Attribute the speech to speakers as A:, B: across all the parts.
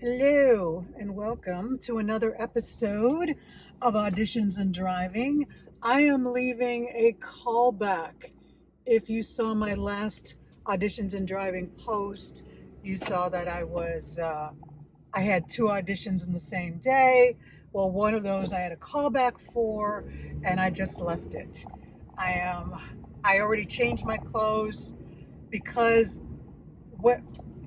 A: Hello and welcome to another episode of Auditions and Driving. I am leaving a callback. If you saw my last Auditions and Driving post, you saw that I had two auditions in the same day. Well, one of those I had a callback for, and I just left it. I already changed my clothes because what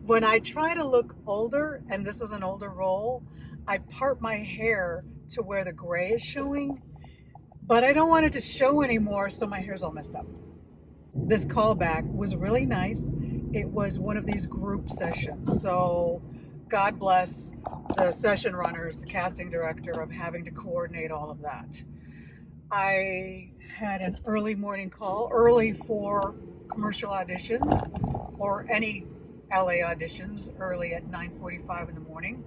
A: when I try to look older, and this was an older role, I part my hair to where the gray is showing, but I don't want it to show anymore, so my hair's all messed up. This callback was really nice. It was one of these group sessions, so God bless the session runners, the casting director, of having to coordinate all of that. I had an early morning call, early for commercial auditions or any LA auditions, early at 9:45 in the morning.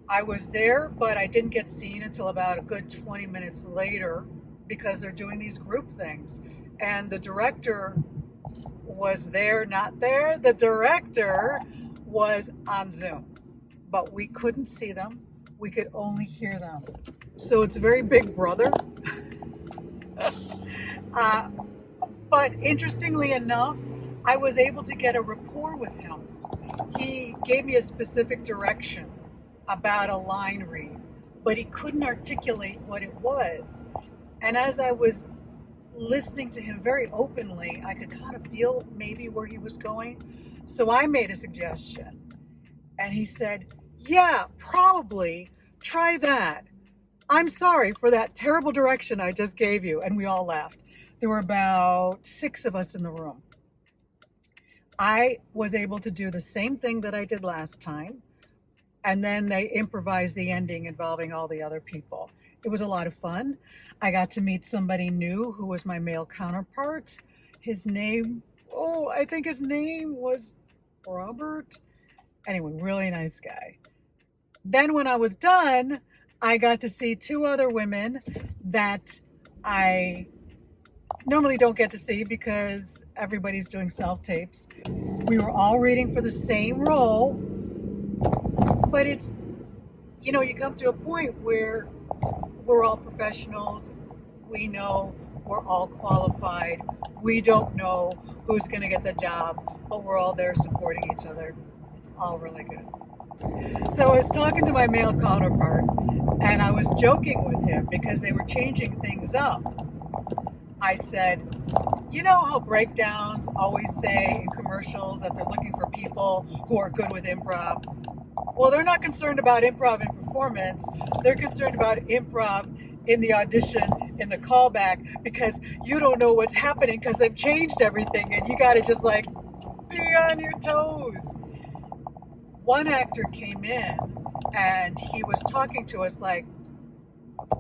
A: I was there, but I didn't get seen until about a good 20 minutes later because they're doing these group things. And the director was there, not there. The director was on Zoom, but we couldn't see them. We could only hear them. So it's very Big Brother. But interestingly enough, I was able to get a rapport with him. He gave me a specific direction about a line read, but he couldn't articulate what it was. And as I was listening to him very openly, I could kind of feel maybe where he was going. So I made a suggestion, and he said, "Yeah, probably try that. I'm sorry for that terrible direction I just gave you." And we all laughed. There were about 6 of us in the room. I was able to do the same thing that I did last time, and then they improvised the ending involving all the other people. It was a lot of fun. I got to meet somebody new who was my male counterpart. His name, I think his name was Robert. Anyway, really nice guy. Then when I was done, I got to see 2 other women that I normally don't get to see because everybody's doing self-tapes. We were all reading for the same role, but it's, you come to a point where we're all professionals. We know we're all qualified. We don't know who's going to get the job, but we're all there supporting each other. It's all really good. So I was talking to my male counterpart, and I was joking with him because they were changing things up. I said, "You know how breakdowns always say in commercials that they're looking for people who are good with improv? Well, they're not concerned about improv in performance. They're concerned about improv in the audition, in the callback, because you don't know what's happening because they've changed everything, and you got to just be on your toes." One actor came in and he was talking to us like,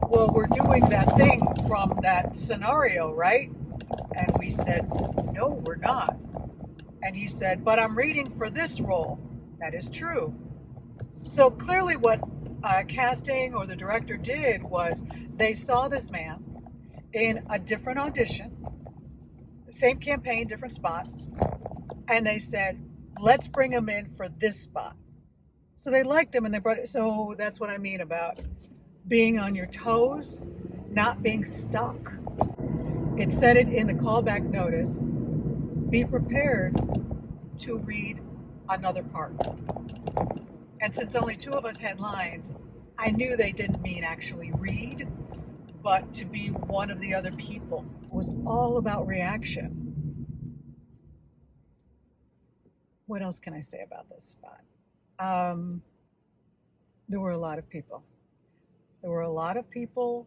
A: "Well, we're doing that thing from that scenario, right?" And we said, "No, we're not." And he said, "But I'm reading for this role." That is true. So clearly what casting or the director did was they saw this man in a different audition, same campaign, different spot, and they said, "Let's bring him in for this spot." So they liked him and they brought it. So that's what I mean about being on your toes, not being stuck. It said it in the callback notice. Be prepared to read another part. And since only 2 of us had lines, I knew they didn't mean actually read, but to be one of the other people. It was all about reaction. What else can I say about this spot? There were a lot of people. There were a lot of people,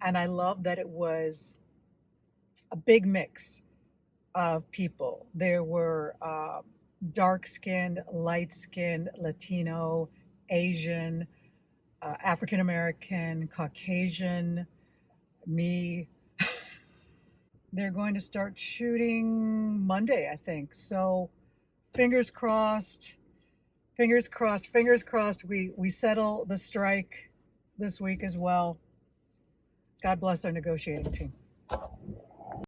A: and I love that it was a big mix of people. There were dark-skinned, light-skinned, Latino, Asian, African-American, Caucasian, me. They're going to start shooting Monday, I think. So fingers crossed, fingers crossed, fingers crossed we settle the strike this week as well. God bless our negotiating team.